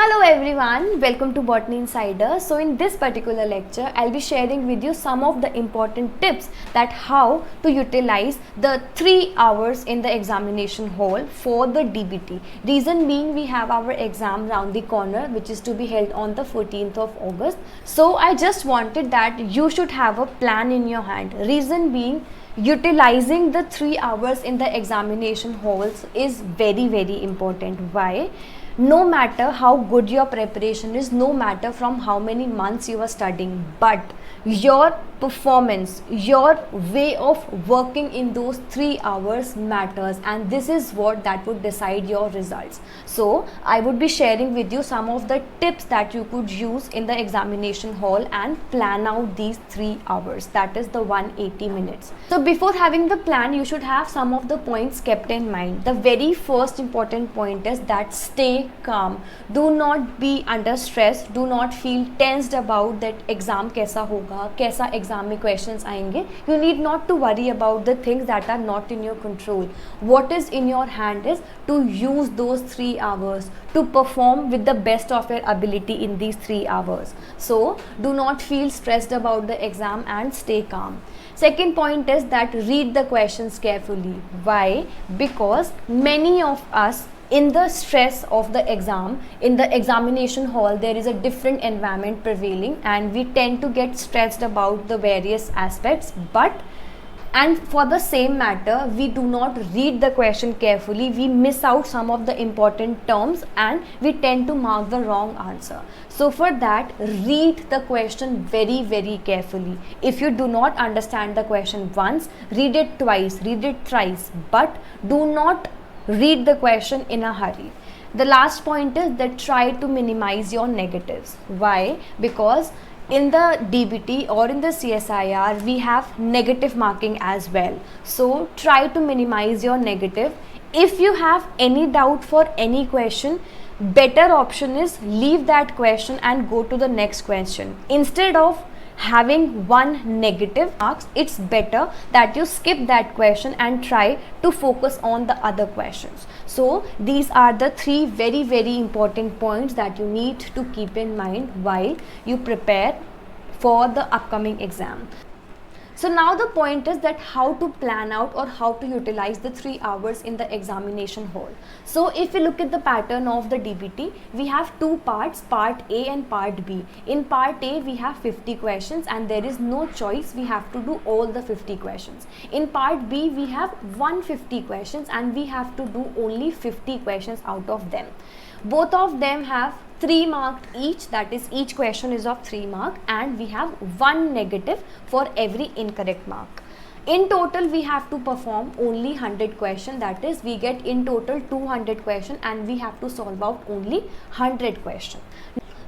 Hello everyone, welcome to Botany Insider. So in this particular lecture, I'll be sharing with you some of the important tips that how to utilize the 3 hours in the examination hall for the DBT. Reason being, we have our exam round the corner, which is to be held on the 14th of August. So I just wanted that you should have a plan in your hand. Reason being, utilizing the 3 hours in the examination halls is very important. Why? No matter how good your preparation is, no matter from how many months you are studying, but your performance, your way of working in those 3 hours matters, and this is what that would decide your results. So I would be sharing with you some of the tips that you could use in the examination hall and plan out these 3 hours, that is the 180 minutes. So before having the plan, you should have some of the points kept in mind. The very first important point is that stay calm. Do not be under stress. Do not feel tensed about that exam kaisa hoga, kaisa exam mein questions aayenge. You need not to worry about the things that are not in your control. What is in your hand is to use those 3 hours to perform with the best of your ability in these 3 hours. So do not feel stressed about the exam and stay calm. Second point is that read the questions carefully. Why? Because many of us, in the stress of the exam, in the examination hall, there is a different environment prevailing and we tend to get stressed about the various aspects, and for the same matter, we do not read the question carefully. We miss out some of the important terms and we tend to mark the wrong answer. So for that, read the question very carefully. If you do not understand the question once, read it twice, read it thrice, but do not read the question in a hurry. The last point is that try to minimize your negatives. Why? Because in the DBT or in the CSIR, we have negative marking as well. So try to minimize your negative. If you have any doubt for any question, better option is leave that question and go to the next question. Instead of having one negative marks, it's better that you skip that question and try to focus on the other questions. So these are the 3 very important points that you need to keep in mind while you prepare for the upcoming exam. So now the point is that how to plan out or how to utilize the 3 hours in the examination hall. So if you look at the pattern of the DBT, we have 2 parts, part A and part B. In part A, we have 50 questions and there is no choice, we have to do all the 50 questions. In part B, we have 150 questions and we have to do only 50 questions out of them. Both of them have 3 marked each, that is each question is of 3 mark, and we have 1 negative for every incorrect mark. In total, we have to perform only 100 questions, that is we get in total 200 questions and we have to solve out only 100 questions.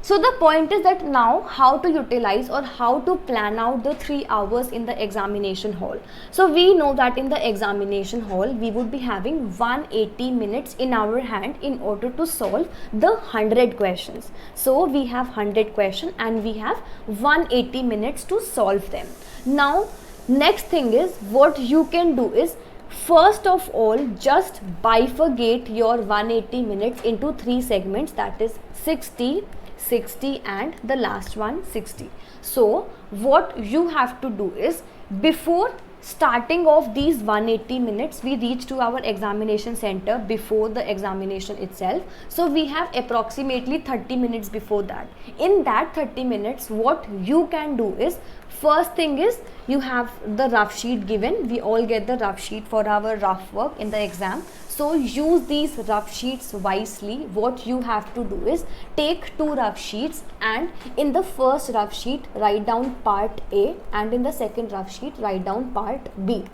So the point is that now how to utilize or how to plan out the 3 hours in the examination hall. So we know that in the examination hall, we would be having 180 minutes in our hand in order to solve the 100 questions. So we have 100 questions and we have 180 minutes to solve them. Now, next thing is what you can do is, first of all, just bifurcate your 180 minutes into 3 segments, that is 60, 60 and the last one 60. So what you have to do is, before starting off these 180 minutes, we reach to our examination center before the examination itself. So we have approximately 30 minutes before that. In that 30 minutes, what you can do is, first thing is you have the rough sheet given. We all get the rough sheet for our rough work in the exam. So use these rough sheets wisely. What you have to do is take 2 rough sheets and in the first rough sheet write down part A and in the second rough sheet write down part B.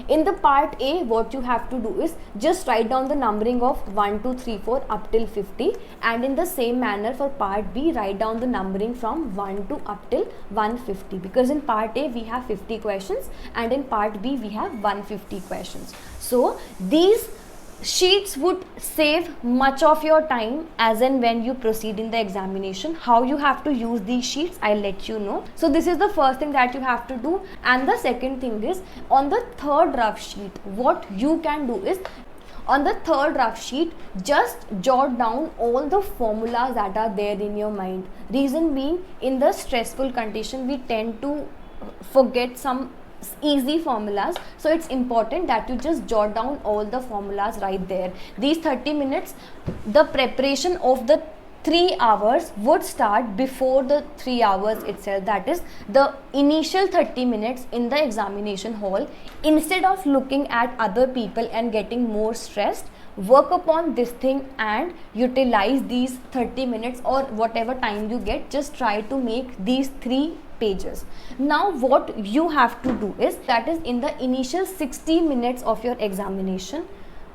In the part A, what you have to do is just write down the numbering of 1, 2, 3, 4 up till 50, and in the same manner for part B, write down the numbering from 1 to up till 150, because in part A we have 50 questions and in part B we have 150 questions. So these sheets would save much of your time as and when you proceed in the examination. How you have to use these sheets, I'll let you know. So this is the first thing that you have to do, and the second thing is, on the third rough sheet, what you can do is, On the third rough sheet, just jot down all the formulas that are there in your mind. Reason being, in the stressful condition, we tend to forget some easy formulas, so it's important that you just jot down all the formulas right there. These 30 minutes, the preparation of the 3 hours would start before the 3 hours itself. That is the initial 30 minutes in the examination hall. Instead of looking at other people and getting more stressed, work upon this thing and utilize these 30 minutes or whatever time you get. Just try to make these 3 pages. Now what you have to do is, that is in the initial 60 minutes of your examination,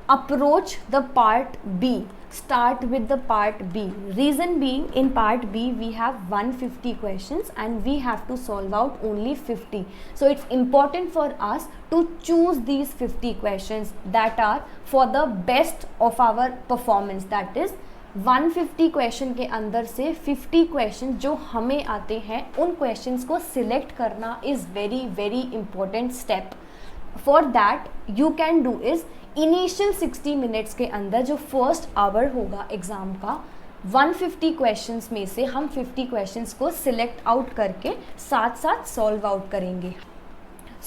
approach the part B. Start with the part B. Reason being, in part B we have 150 questions and we have to solve out only 50. So it's important for us to choose these 50 questions that are for the best of our performance. That is 150 question के अंदर से 50 question जो हमें आते हैं, उन questions को select करना is very very important step. For that you can do is, initial 60 minutes के अंदर जो फर्स्ट आवर होगा एग्ज़ाम का, 150 क्वेश्चंस में से हम 50 क्वेश्चंस को सिलेक्ट आउट करके साथ साथ सॉल्व आउट करेंगे.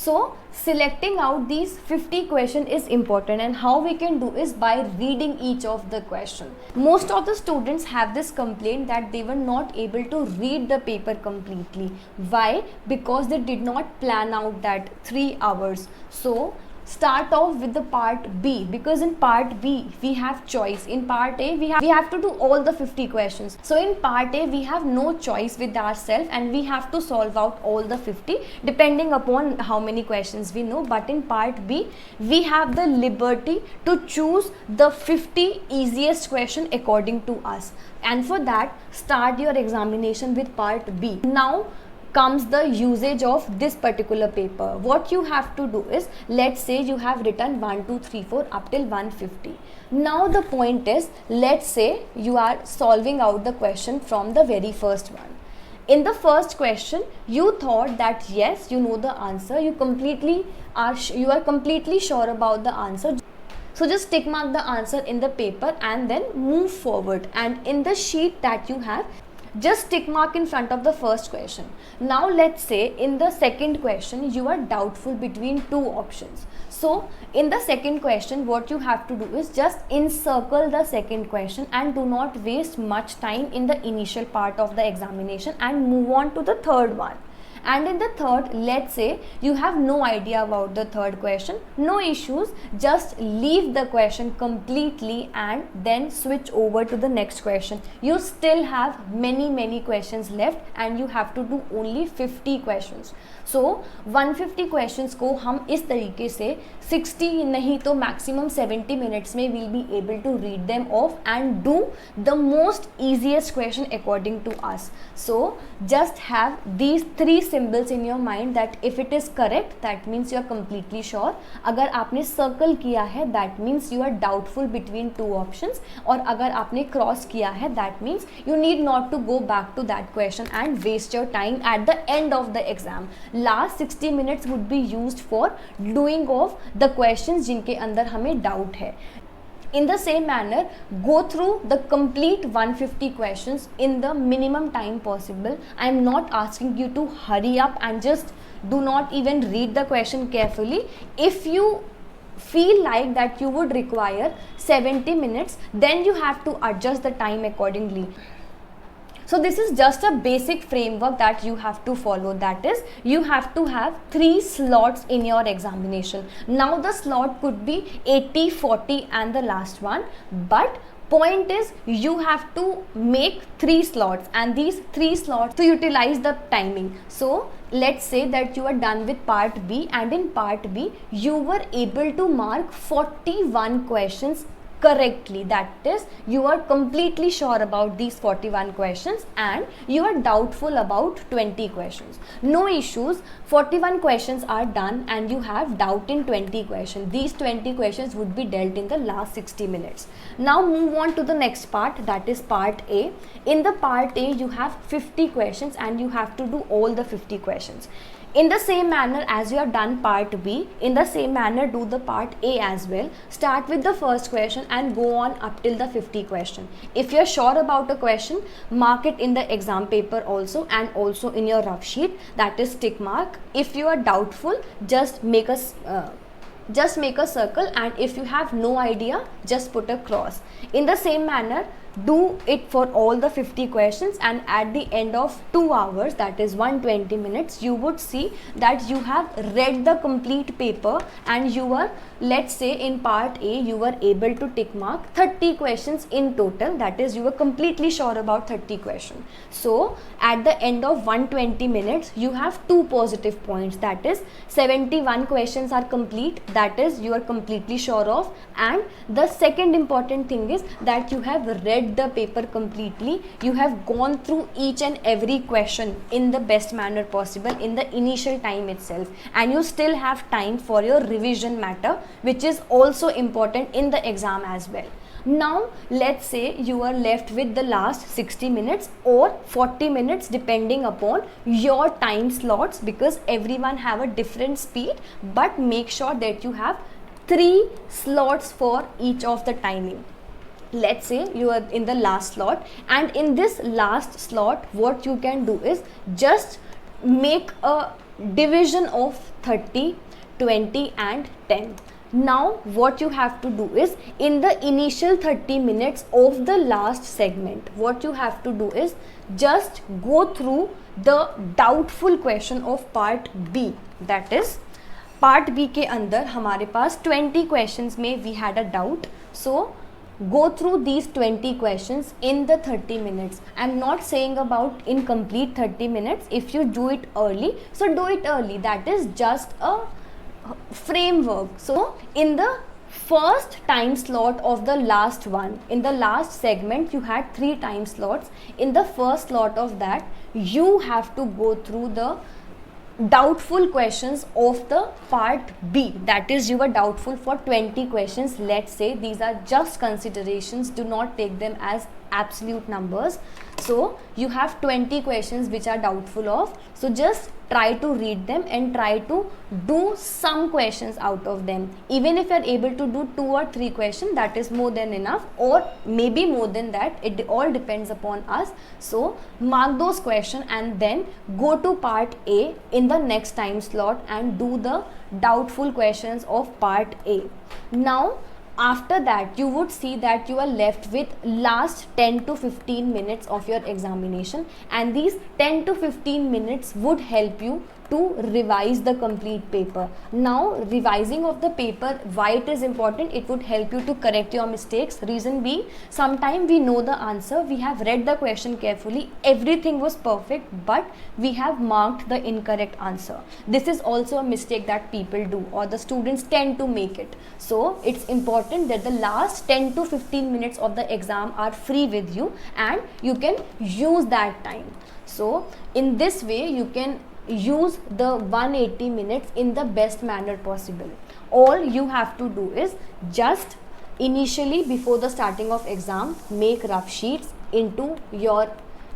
So selecting out these 50 questions is important, and how we can do is by reading each of the question. Most of the students have this complaint that they were not able to read the paper completely. Why? Because they did not plan out that 3 hours. So start off with the part B, because in part B we have choice. In part A we have to do all the 50 questions. So in part A we have no choice with ourselves and we have to solve out all the 50 depending upon how many questions we know. But in part B we have the liberty to choose the 50 easiest question according to us, and for that start your examination with part B. Now comes the usage of this particular paper. What you have to do is, let's say you have written 1 2 3 4 up till 150. Now the point is, let's say you are solving out the question from the very first one. In the first question you thought that yes, you know the answer, you are completely sure about the answer. So just tick mark the answer in the paper and then move forward, and in the sheet that you have, just tick mark in front of the first question. Now let's say in the second question you are doubtful between 2 options. So in the second question what you have to do is just encircle the second question and do not waste much time in the initial part of the examination and move on to the third one. And in the third, let's say you have no idea about the third question, no issues, just leave the question completely and then switch over to the next question. You still have many questions left and you have to do only 50 questions. So 150 questions को हम इस तरीके से 60 नहीं तो maximum 70 minutes में we'll be able to read them off and do the most easiest question according to us. So just have these 3 symbols in your mind that if it is correct, that means you are completely sure. अगर आपने circle किया है, that means you are doubtful between 2 options. और अगर आपने cross किया है, that means you need not to go back to that question and waste your time at the end of the exam. Last 60 minutes would be used for doing of the questions जिनके अंदर हमें doubt है. In the same manner, go through the complete 150 questions in the minimum time possible. I am not asking you to hurry up and just do not even read the question carefully. If you feel like that you would require 70 minutes, then you have to adjust the time accordingly. So this is just a basic framework that you have to follow. That is, you have to have 3 slots in your examination. Now the slot could be 80, 40 and the last one, but point is you have to make 3 slots and these 3 slots to utilize the timing. So let's say that you are done with part B and in part B you were able to mark 41 questions correctly. That is, you are completely sure about these 41 questions and you are doubtful about 20 questions. No issues, 41 questions are done and you have doubt in 20 questions. These 20 questions would be dealt in the last 60 minutes. Now move on to the next part, that is part A. In the part A you have 50 questions and you have to do all the 50 questions. In the same manner as you have done part B, in the same manner do the part A as well. Start with the first question and go on up till the 50 question. If you are sure about a question, mark it in the exam paper also and also in your rough sheet, that is tick mark. If you are doubtful, just make a circle, and if you have no idea, just put a cross. In the same manner, do it for all the 50 questions, and at the end of 2 hours, that is 120 minutes, you would see that you have read the complete paper, and you were, let's say in part A, you were able to tick mark 30 questions in total, that is you were completely sure about 30 questions. So at the end of 120 minutes, you have 2 positive points, that is 71 questions are complete, that is you are completely sure of. And the second important thing is that you have read the paper completely, you have gone through each and every question in the best manner possible in the initial time itself, and you still have time for your revision matter, which is also important in the exam as well. Now let's say you are left with the last 60 minutes or 40 minutes depending upon your time slots, because everyone have a different speed, but make sure that you have 3 slots for each of the timing. Let's say you are in the last slot, and in this last slot what you can do is just make a division of 30, 20 and 10. Now what you have to do is, in the initial 30 minutes of the last segment, what you have to do is just go through the doubtful question of part B. That is part B के अंदर हमारे पास 20 questions में we had a doubt, so go through these 20 questions in the 30 minutes. I'm not saying about in complete 30 minutes. If you do it early, so do it early. That is just a framework. So in the first time slot of the last one, in the last segment you had 3 time slots. In the first slot of that, you have to go through the doubtful questions of the part B. That is, you were doubtful for 20 questions. Let's say these are just considerations, do not take them as absolute numbers. So you have 20 questions which are doubtful of, so just try to read them and try to do some questions out of them. Even if you are able to do 2 or 3 questions, that is more than enough, or maybe more than that, it all depends upon us. So mark those questions and then go to part A in the next time slot and do the doubtful questions of part A. Now after that, you would see that you are left with last 10 to 15 minutes of your examination, and these 10 to 15 minutes would help you to revise the complete paper. Now revising of the paper, why it is important? It would help you to correct your mistakes. Reason being, sometimes we know the answer, we have read the question carefully, everything was perfect, but we have marked the incorrect answer. This is also a mistake that people do, or the students tend to make it. So it's important that the last 10 to 15 minutes of the exam are free with you and you can use that time. So in this way you can use the 180 minutes in the best manner possible. All you have to do is just initially, before the starting of exam, make rough sheets into your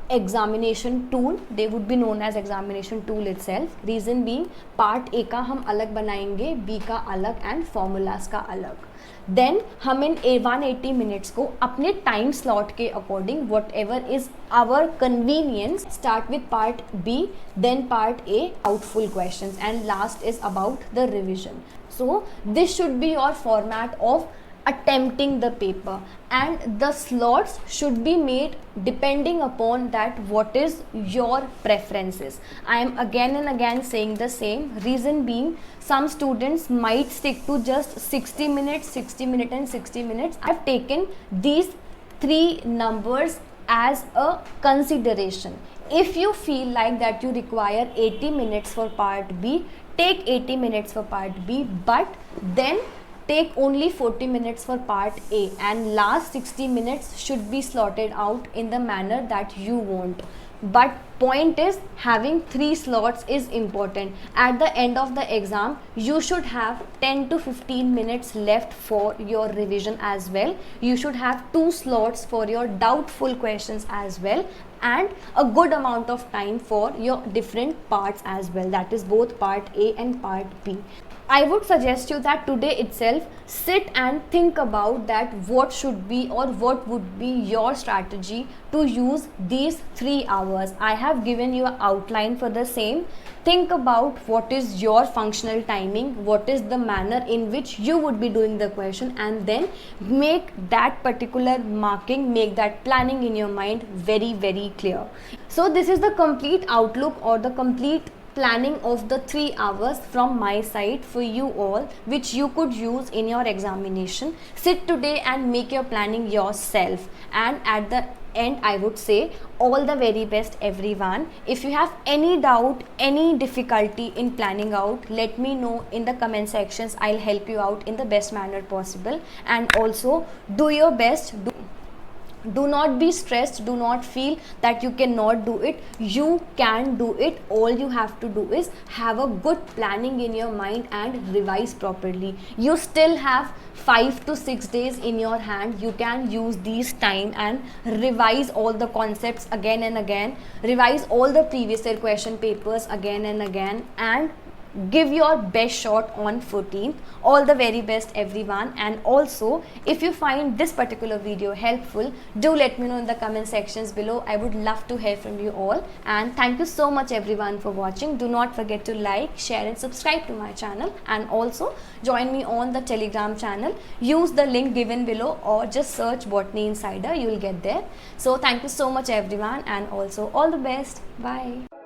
examination tool. They would be known as examination tool itself. Reason being, part A का हम अलग बनाएंगे, B का अलग and formulas का अलग. Then हम इन 180 minutes को अपने time slot के according, whatever is our convenience, start with part B, then part A, doubtful questions, and last is about the revision. So this should be your format of attempting the paper, and the slots should be made depending upon that what is your preferences. I am again and again saying the same. Reason being, some students might stick to just 60 minutes, 60 minutes and 60 minutes. I have taken these 3 numbers as a consideration. If you feel like that you require 80 minutes for part B, take 80 minutes for part B, but then take only 40 minutes for part A, and last 60 minutes should be slotted out in the manner that you want. but point is having 3 slots is important. At the end of the exam you should have 10 to 15 minutes left for your revision as well. You should have 2 slots for your doubtful questions as well, and a good amount of time for your different parts as well, that is both part A and part B. I would suggest you that today itself sit and think about that what should be or what would be your strategy to use these 3 hours. I have given you an outline for the same. Think about what is your functional timing, what is the manner in which you would be doing the question, and then make that particular marking, make that planning in your mind very, very clear. So this is the complete outlook or the complete planning of the 3 hours from my side for you all, which you could use in your examination. Sit today and make your planning yourself, and at the end I would say all the very best everyone. If you have any doubt, any difficulty in planning out, let me know in the comment sections. I'll help you out in the best manner possible. And also do your best. Do not be stressed, do not feel that you cannot do it. You can do it. All you have to do is have a good planning in your mind and revise properly. You still have 5 to 6 days in your hand. You can use these time and revise all the concepts again and again, revise all the previous year question papers again and again, and give your best shot on 14th. All the very best everyone. And also if you find this particular video helpful, do let me know in the comment sections below. I would love to hear from you all. And thank you so much everyone for watching. Do not forget to like, share and subscribe to my channel, and also join me on the Telegram channel. Use the link given below or just search Botany Insider, you will get there. So thank you so much everyone, and also all the best. Bye.